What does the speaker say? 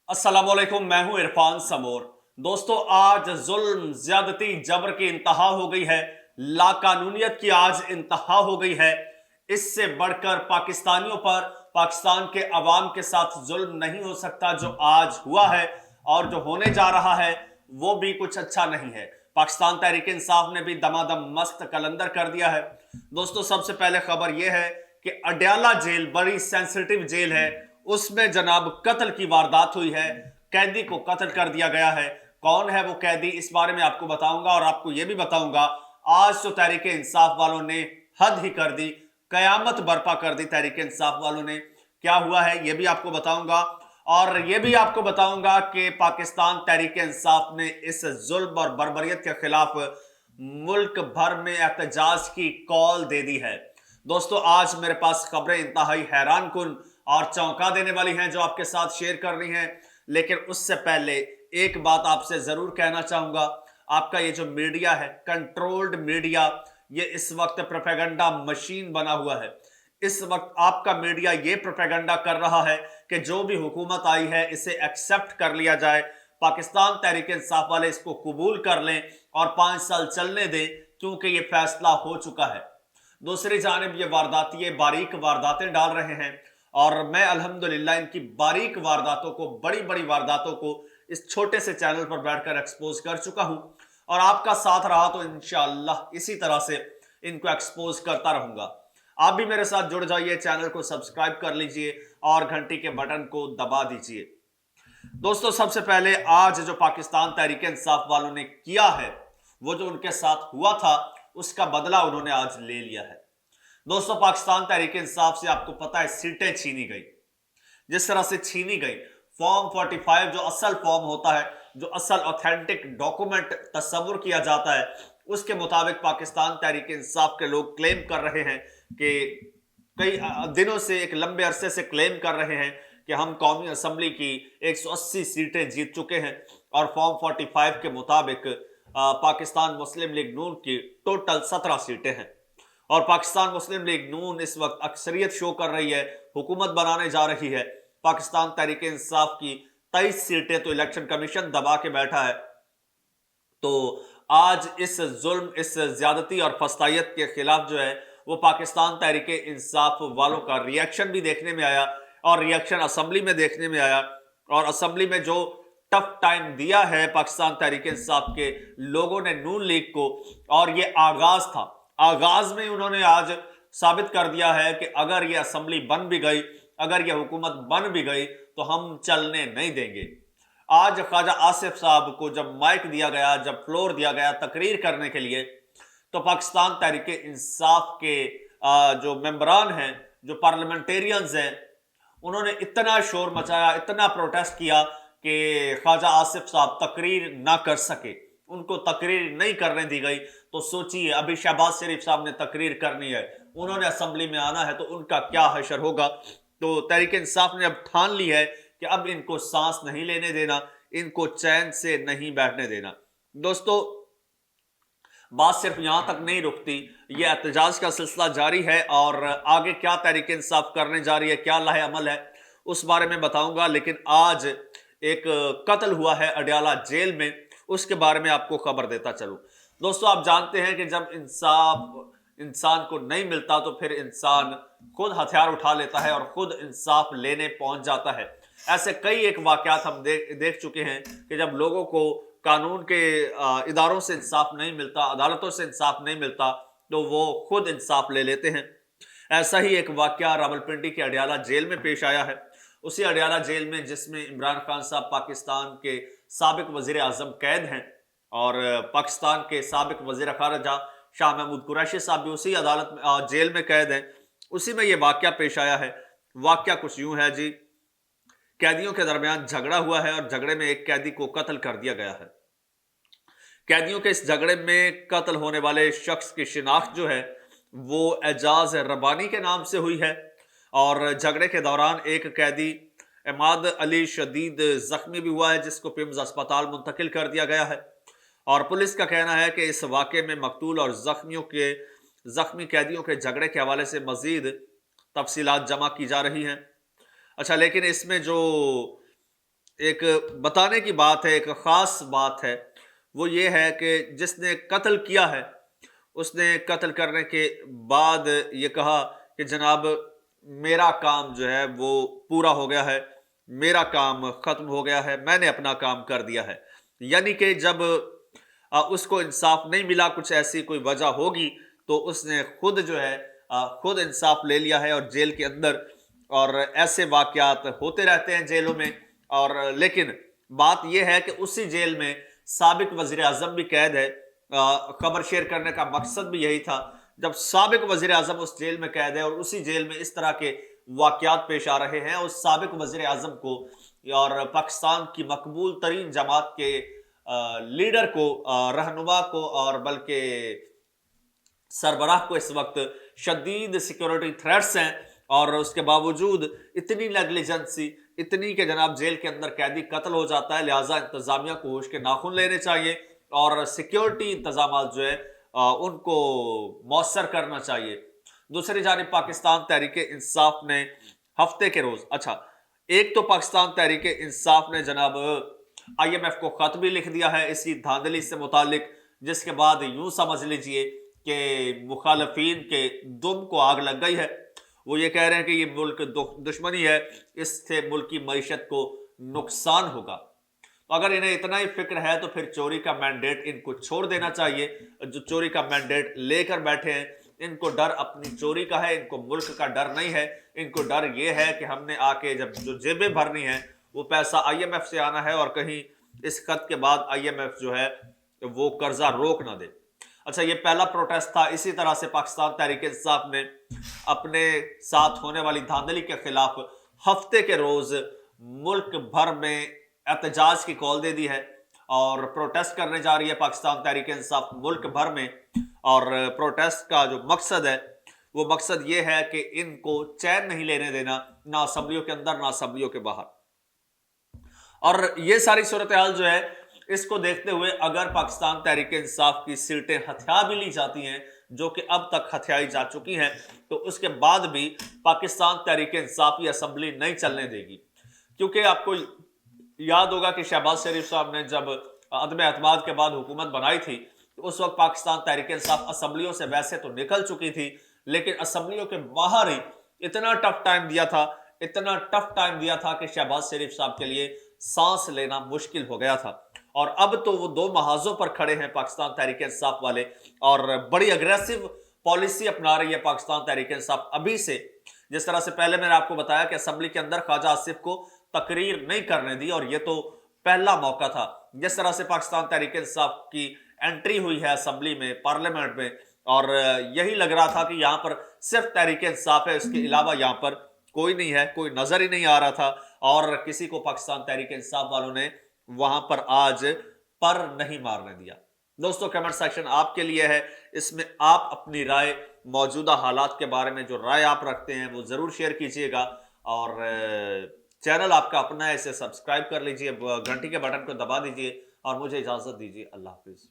अस्सलाम वालेकुम, मैं हूं इरफान समोर। दोस्तों, आज जुल्म, ज्यादती, जबर की इंतहा हो गई है। लाकानूनियत की आज इंतहा हो गई है। इससे बढ़कर पाकिस्तानियों पर, पाकिस्तान के अवाम के साथ जुल्म नहीं हो सकता। जो आज हुआ है और जो होने जा रहा है वो भी कुछ अच्छा नहीं है। पाकिस्तान तहरीक इंसाफ ने भी दमादम मस्त कलंदर कर दिया है। दोस्तों, सबसे पहले खबर यह है कि अडयाला जेल बड़ी सेंसिटिव जेल है। उसमें जनाब कत्ल की वारदात हुई है। कैदी को कत्ल कर दिया गया है। कौन है वो कैदी, इस बारे में आपको बताऊंगा। और आपको यह भी बताऊंगा, आज तो तहरीक इंसाफ वालों ने हद ही कर दी, कयामत बर्पा कर दी। तहरीक इंसाफ वालों ने क्या हुआ है यह भी आपको बताऊंगा। और यह भी आपको बताऊंगा कि पाकिस्तान तहरीक इंसाफ ने इस जुल्म और बर्बरियत के खिलाफ मुल्क भर में एहतजाज की कॉल दे दी है। दोस्तों, आज मेरे पास खबरें इंतहाई हैरान कुन और चौंका देने वाली हैं जो आपके साथ शेयर करनी है। लेकिन उससे पहले एक बात आपसे जरूर कहना चाहूंगा। आपका ये जो मीडिया है, कंट्रोल्ड मीडिया, ये इस वक्त प्रोपेगेंडा मशीन बना हुआ है। इस वक्त आपका मीडिया ये प्रोपेगेंडा कर रहा है कि जो भी हुकूमत आई है इसे एक्सेप्ट कर लिया जाए, पाकिस्तान तहरीक इंसाफ वाले इसको कबूल कर लें और 5 साल चलने दें, क्योंकि ये फैसला हो चुका है। दूसरी जानिब ये वारदाती बारीक वारदातें डाल रहे हैं और मैं अल्हम्दुलिल्लाह इनकी बारीक वारदातों को, बड़ी बड़ी वारदातों को इस छोटे से चैनल पर बैठकर एक्सपोज कर चुका हूं और आपका साथ रहा तो इंशाअल्लाह इसी तरह से इनको एक्सपोज करता रहूंगा। आप भी मेरे साथ जुड़ जाइए, चैनल को सब्सक्राइब कर लीजिए और घंटी के बटन को दबा दीजिए। दोस्तों, सबसे पहले आज जो पाकिस्तान तहरीक इंसाफ वालों ने किया है, वो जो उनके साथ हुआ था उसका बदला उन्होंने आज ले लिया है। दोस्तों, पाकिस्तान तहरीक इंसाफ से आपको पता है सीटें छीनी गई। जिस तरह से छीनी गई, फॉर्म 45 जो असल फॉर्म होता है, जो असल ऑथेंटिक डॉक्यूमेंट तस्वुर किया जाता है, उसके मुताबिक पाकिस्तान तहरीक इंसाफ के लोग क्लेम कर रहे हैं कि कई दिनों से, एक लंबे अरसे से क्लेम कर रहे हैं कि हम कौमी असम्बली की 180 सीटें जीत चुके हैं और फॉर्म 45 के मुताबिक पाकिस्तान मुस्लिम लीग नून की टोटल 17 सीटें हैं। और पाकिस्तान मुस्लिम लीग नून इस वक्त अक्सरियत शो कर रही है, हुकूमत बनाने जा रही है। पाकिस्तान तहरीक इंसाफ की 23 सीटें तो इलेक्शन कमीशन दबा के बैठा है। तो आज इस जुल्म, इस ज्यादती और फस्तायत के खिलाफ जो है वो पाकिस्तान तहरीक इंसाफ वालों का रिएक्शन भी देखने में आया और रिएक्शन असेंबली में देखने में आया। और असेंबली में जो टफ टाइम दिया है पाकिस्तान तहरीक इंसाफ के लोगों ने नून लीग को, और ये आगाज था, आगाज में उन्होंने आज साबित कर दिया है कि अगर ये असेंबली बन भी गई, अगर ये हुकूमत बन भी गई तो हम चलने नहीं देंगे। आज ख्वाजा आसिफ साहब को जब माइक दिया गया, जब फ्लोर दिया गया तकरीर करने के लिए, तो पाकिस्तान तहरीक इंसाफ के जो मेंबरान हैं, जो पार्लियामेंटेरियंस हैं, उन्होंने इतना शोर मचाया, इतना प्रोटेस्ट किया कि ख्वाजा आसिफ साहब तकरीर ना कर सके, उनको तकरीर नहीं करने दी गई। तो सोचिए, अभी शहबाज शरीफ साहब ने तकरीर करनी है, उन्होंने असेंबली में आना है, तो उनका क्या हशर होगा। तो तहरीक इंसाफ ने अब ठान ली है कि अब इनको सांस नहीं लेने देना, इनको चैन से नहीं बैठने देना। दोस्तों, बात सिर्फ यहां तक नहीं रुकती, यह एहतजाज का सिलसिला जारी है और आगे क्या तहरीक इंसाफ करने जा रही है, क्या लाहे अमल है, उस बारे में बताऊंगा। लेकिन आज एक कत्ल हुआ है अडयाला जेल में, उसके बारे में आपको खबर देता चलूं। दोस्तों, आप जानते हैं कि जब इंसाफ इंसान को नहीं मिलता तो फिर इंसान खुद हथियार उठा लेता है और खुद इंसाफ लेने पहुंच जाता है। ऐसे कई एक वाकयात हम देख चुके हैं कि जब लोगों को कानून के इदारों से इंसाफ नहीं मिलता, अदालतों से इंसाफ नहीं मिलता, तो वो खुद इंसाफ ले लेते हैं। ऐसा ही एक वाकया रावलपिंडी के अडयाला जेल में पेश आया है। उसी अडयाला जेल में जिसमें इमरान खान साहब पाकिस्तान के साबिक वजीर आजम कैद हैं और पाकिस्तान के साबिक वजीर खारजा शाह महमूद कुरैशी साहब भी उसी अदालत में, जेल में कैद हैं। उसी में यह वाकया पेश आया है। वाकया कुछ यूं है जी, कैदियों के दरमियान झगड़ा हुआ है और झगड़े में एक कैदी को कत्ल कर दिया गया है। कैदियों के इस झगड़े में कत्ल होने वाले शख्स की शिनाख्त जो है वो एजाज रबानी के नाम से हुई है और झगड़े के दौरान एक कैदी इमाद अली शदीद जख्मी भी हुआ है, जिसको पिम्स अस्पताल मुंतकिल कर दिया गया है। और पुलिस का कहना है कि इस वाक़े में मकतूल और जख्मी कैदियों के झगड़े के हवाले से मजीद तफसीलात जमा की जा रही हैं। अच्छा, लेकिन इसमें जो ایک بتانے کی بات ہے، ایک خاص بات ہے، وہ یہ ہے کہ جس نے قتل کیا ہے اس نے قتل کرنے کے بعد یہ کہا کہ جناب میرا کام جو ہے وہ پورا ہو گیا ہے، میرا کام ختم ہو گیا ہے، میں نے اپنا کام کر دیا ہے۔ یعنی کہ جب اس کو انصاف نہیں ملا، کچھ ایسی کوئی وجہ ہوگی، تو اس نے خود جو ہے خود انصاف لے لیا ہے اور جیل کے اندر، اور ایسے واقعات ہوتے رہتے ہیں جیلوں میں۔ اور لیکن بات یہ ہے کہ اسی جیل میں سابق وزیر اعظم بھی قید ہے۔ خبر شیئر کرنے کا مقصد بھی یہی تھا، جب سابق وزیر اعظم اس جیل میں قید ہے اور اسی جیل میں اس طرح کے واقعات پیش آ رہے ہیں، اس سابق وزیر اعظم کو اور پاکستان کی مقبول ترین جماعت کے لیڈر کو، رہنما کو، اور بلکہ سربراہ کو اس وقت شدید سیکیورٹی تھریٹس ہیں، اور اس کے باوجود اتنی نیگلیجنسی، اتنی کہ جناب جیل کے اندر قیدی قتل ہو جاتا ہے۔ لہٰذا انتظامیہ کو ہوش کے ناخن لینے چاہیے اور سیکیورٹی انتظامات جو ہے ان کو مؤثر کرنا چاہیے۔ دوسری جانب پاکستان تحریک انصاف نے ہفتے کے روز، ایک تو پاکستان تحریک انصاف نے جناب آئی ایم ایف کو خط بھی لکھ دیا ہے اسی دھاندلی سے متعلق، جس کے بعد یوں سمجھ لیجئے کہ مخالفین کے دم کو آگ لگ گئی ہے۔ وہ یہ کہہ رہے ہیں کہ یہ ملک دشمنی ہے، اس سے ملک کی معیشت کو نقصان ہوگا۔ اگر انہیں اتنا ہی فکر ہے تو پھر چوری کا مینڈیٹ ان کو چھوڑ دینا چاہیے۔ جو چوری کا مینڈیٹ لے کر بیٹھے ہیں، ان کو ڈر اپنی چوری کا ہے، ان کو ملک کا ڈر نہیں ہے۔ ان کو ڈر یہ ہے کہ ہم نے آ کے جب جو جیبیں بھرنی ہیں وہ پیسہ آئی ایم ایف سے آنا ہے، اور کہیں اس خط کے بعد آئی ایم ایف جو ہے وہ قرضہ روک نہ دے۔ یہ پہلا پروٹیسٹ تھا۔ اسی طرح سے پاکستان تحریک انصاف نے اپنے ساتھ ہونے والی دھاندلی کے خلاف ہفتے کے روز ملک بھر میں احتجاج کی کال دے دی ہے، اور پروٹیسٹ کرنے جا رہی ہے پاکستان تحریک انصاف ملک بھر میں۔ اور پروٹیسٹ کا جو مقصد ہے وہ مقصد یہ ہے کہ ان کو چین نہیں لینے دینا، نہ اسمبلیوں کے اندر نہ اسمبلیوں کے باہر۔ اور یہ ساری صورتحال جو ہے، اس کو دیکھتے ہوئے اگر پاکستان تحریک انصاف کی سیٹیں ہتھیا بھی لی جاتی ہیں، جو کہ اب تک ہتھیائی جا چکی ہیں، تو اس کے بعد بھی پاکستان تحریک انصاف یہ اسمبلی نہیں چلنے دے گی۔ کیونکہ آپ کو یاد ہوگا کہ شہباز شریف صاحب نے جب عدم اعتماد کے بعد حکومت بنائی تھی، تو اس وقت پاکستان تحریک انصاف اسمبلیوں سے ویسے تو نکل چکی تھی، لیکن اسمبلیوں کے باہر ہی اتنا ٹف ٹائم دیا تھا کہ شہباز شریف صاحب کے لیے سانس لینا مشکل ہو گیا تھا۔ اور اب تو وہ دو محاذوں پر کھڑے ہیں پاکستان تحریک انصاف والے، اور بڑی اگریسو پالیسی اپنا رہی ہے پاکستان تحریک انصاف ابھی سے۔ جس طرح سے پہلے میں نے آپ کو بتایا کہ اسمبلی کے اندر خواجہ آصف کو تقریر نہیں کرنے دی، اور یہ تو پہلا موقع تھا۔ جس طرح سے پاکستان تحریک انصاف کی انٹری ہوئی ہے اسمبلی میں، پارلیمنٹ میں، اور یہی لگ رہا تھا کہ یہاں پر صرف تحریک انصاف ہے، اس کے علاوہ یہاں پر کوئی نہیں ہے، کوئی نظر ہی نہیں آ رہا تھا، اور کسی کو پاکستان تحریک انصاف والوں نے وہاں پر آج پر نہیں مارنے دیا۔ دوستو کمنٹ سیکشن آپ کے لیے ہے، اس میں آپ اپنی رائے موجودہ حالات کے بارے میں جو رائے آپ رکھتے ہیں وہ ضرور شیئر کیجئے گا، اور چینل آپ کا اپنا ہے، اسے سبسکرائب کر لیجئے، گھنٹی کے بٹن کو دبا دیجئے، اور مجھے اجازت دیجئے۔ اللہ حافظ۔